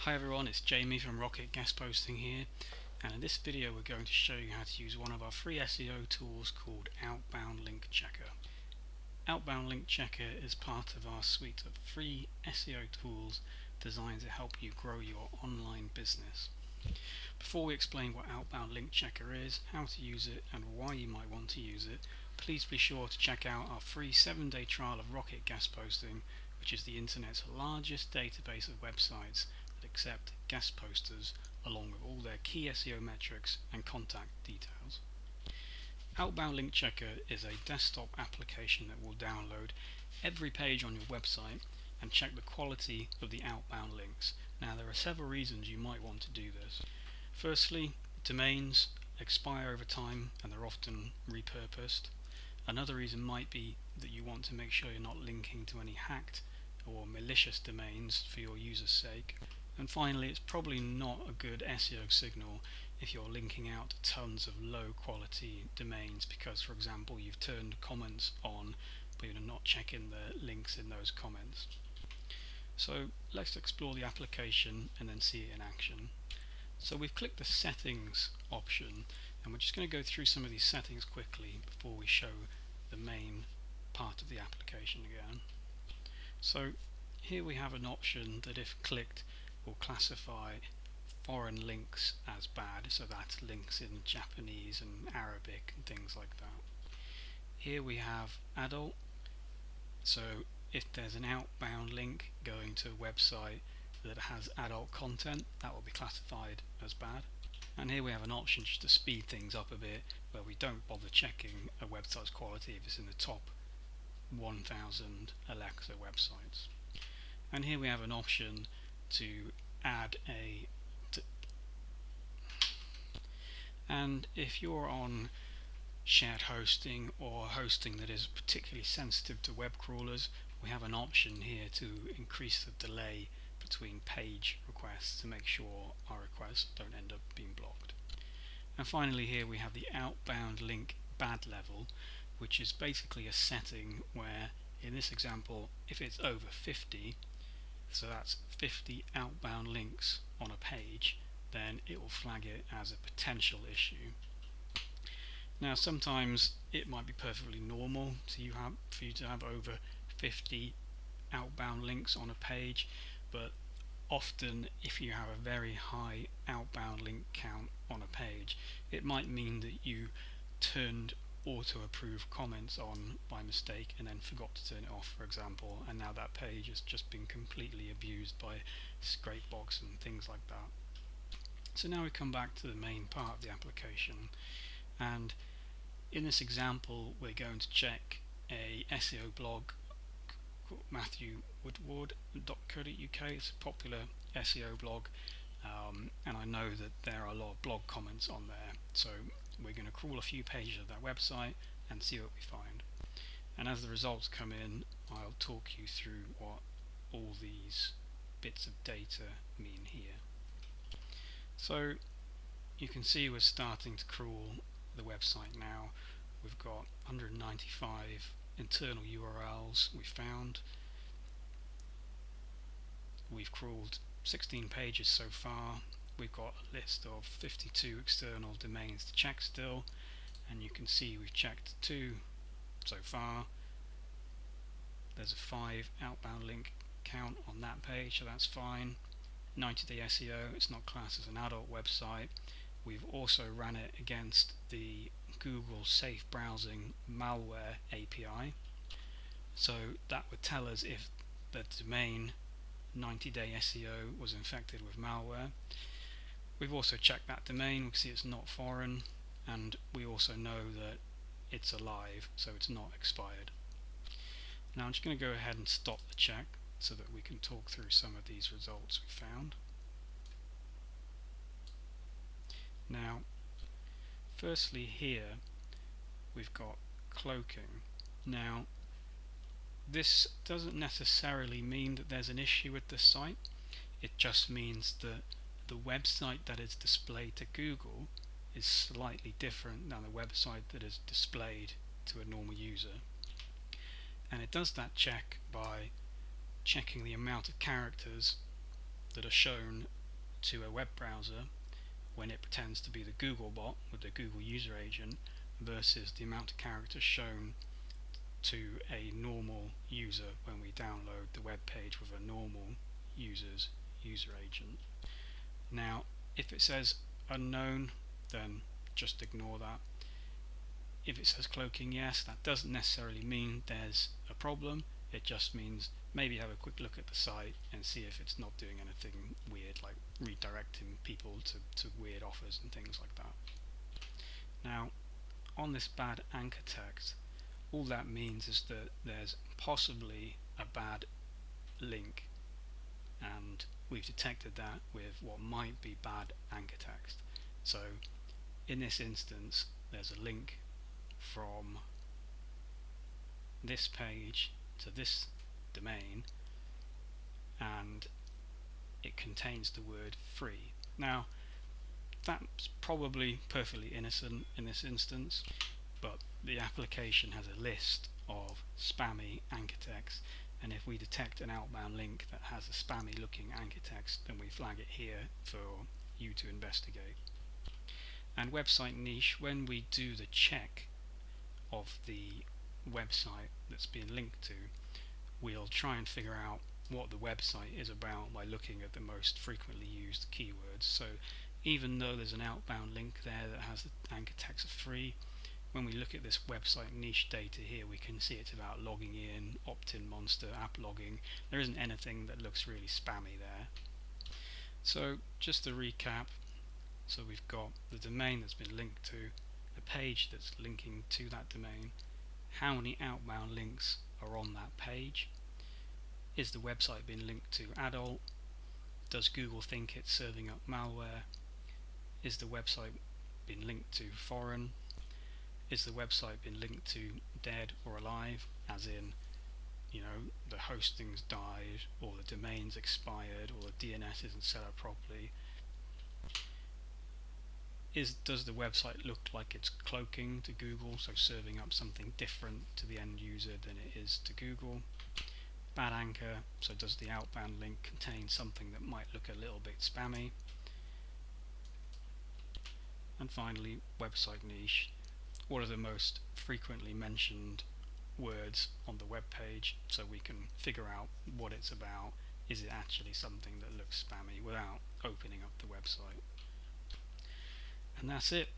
Hi everyone, it's Jamie from Rocket Guest Posting here, and in this video we're going to show you how to use one of our free SEO tools called Outbound Link Checker. Outbound Link Checker is part of our suite of free SEO tools designed to help you grow your online business. Before we explain what Outbound Link Checker is, how to use it, and why you might want to use it, please be sure to check out our free 7-day trial of Rocket Guest Posting, which is the internet's largest database of websites that accept guest posters along with all their key SEO metrics and contact details. Outbound Link Checker is a desktop application that will download every page on your website and check the quality of the outbound links. Now there are several reasons you might want to do this. Firstly, domains expire over time and they're often repurposed. Another reason might be that you want to make sure you're not linking to any hacked or malicious domains for your users' sake. And finally, it's probably not a good SEO signal if you're linking out to tons of low quality domains because, for example, you've turned comments on but you're not checking the links in those comments. So let's explore the application and then see it in action. So we've clicked the settings option and we're just going to go through some of these settings quickly before we show the main part of the application again. So here we have an option that if clicked will classify foreign links as bad, so that's links in Japanese and Arabic and things like that. Here we have adult, so if there's an outbound link going to a website that has adult content, that will be classified as bad. And here we have an option just to speed things up a bit where we don't bother checking a website's quality if it's in the top 1000 Alexa websites. And here we have an option to add and if you're on shared hosting or hosting that is particularly sensitive to web crawlers, we have an option here to increase the delay between page requests to make sure our requests don't end up being blocked. And finally here we have the outbound link bad level, which is basically a setting where in this example if it's over 50, so that's 50 outbound links on a page, then it will flag it as a potential issue. Now sometimes it might be perfectly normal for you to have over 50 outbound links on a page, but often if you have a very high outbound link count on a page, it might mean that you turned auto approve comments on by mistake and then forgot to turn it off, for example, and now that page has just been completely abused by scrapebox and things like that. So now we come back to the main part of the application, and in this example we're going to check a SEO blog called matthewwoodward.co.uk. It's a popular SEO blog, and I know that there are a lot of blog comments on there, so we're going to crawl a few pages of that website and see what we find. And as the results come in, I'll talk you through what all these bits of data mean here. So you can see we're starting to crawl the website now. We've got 195 internal URLs we found. We've crawled 16 pages so far. We've got a list of 52 external domains to check still, and you can see we've checked 2 so far. There's a 5 outbound link count on that page, so that's fine. 90-day SEO, it's not classed as an adult website. We've also ran it against the Google Safe Browsing Malware API, so that would tell us if the domain 90-day SEO was infected with malware. We've also checked that domain, we can see it's not foreign, and we also know that it's alive, so it's not expired. Now I'm just going to go ahead and stop the check so that we can talk through some of these results we found. Now, firstly here we've got cloaking. Now, this doesn't necessarily mean that there's an issue with this site, it just means that the website that is displayed to Google is slightly different than the website that is displayed to a normal user. And it does that check by checking the amount of characters that are shown to a web browser when it pretends to be the Google bot with the Google user agent versus the amount of characters shown to a normal user when we download the web page with a normal user's user agent. Now, if it says unknown, then just ignore that. If it says cloaking yes, that doesn't necessarily mean there's a problem. It just means maybe have a quick look at the site and see if it's not doing anything weird, like redirecting people to weird offers and things like that. Now, on this bad anchor text, all that means is that there's possibly a bad link, and we've detected that with what might be bad anchor text. So in this instance, there's a link from this page to this domain, and it contains the word free. Now, that's probably perfectly innocent in this instance, but the application has a list of spammy anchor text, and if we detect an outbound link that has a spammy looking anchor text, then we flag it here for you to investigate. And website niche, when we do the check of the website that's being linked to, we'll try and figure out what the website is about by looking at the most frequently used keywords. So even though there's an outbound link there that has the anchor text of free, when we look at this website niche data here, we can see it's about logging in, opt-in monster, app logging. There isn't anything that looks really spammy there. So just to recap, so we've got the domain that's been linked to, a page that's linking to that domain, how many outbound links are on that page, is the website being linked to adult, does Google think it's serving up malware, is the website being linked to foreign, is the website being linked to dead or alive, as in, you know, the hosting's died, or the domain's expired, or the DNS isn't set up properly. Does the website look like it's cloaking to Google, so serving up something different to the end user than it is to Google? Bad anchor, so does the outbound link contain something that might look a little bit spammy? And finally, website niche, what are the most frequently mentioned words on the web page, so we can figure out what it's about. Is it actually something that looks spammy without opening up the website? And that's it.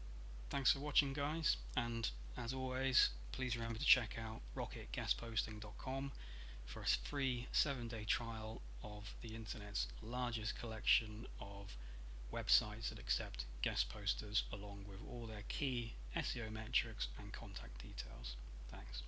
Thanks for watching, guys, and as always, please remember to check out rocketguestposting.com for a free 7-day trial of the internet's largest collection of websites that accept guest posters, along with all their key SEO metrics and contact details. Thanks.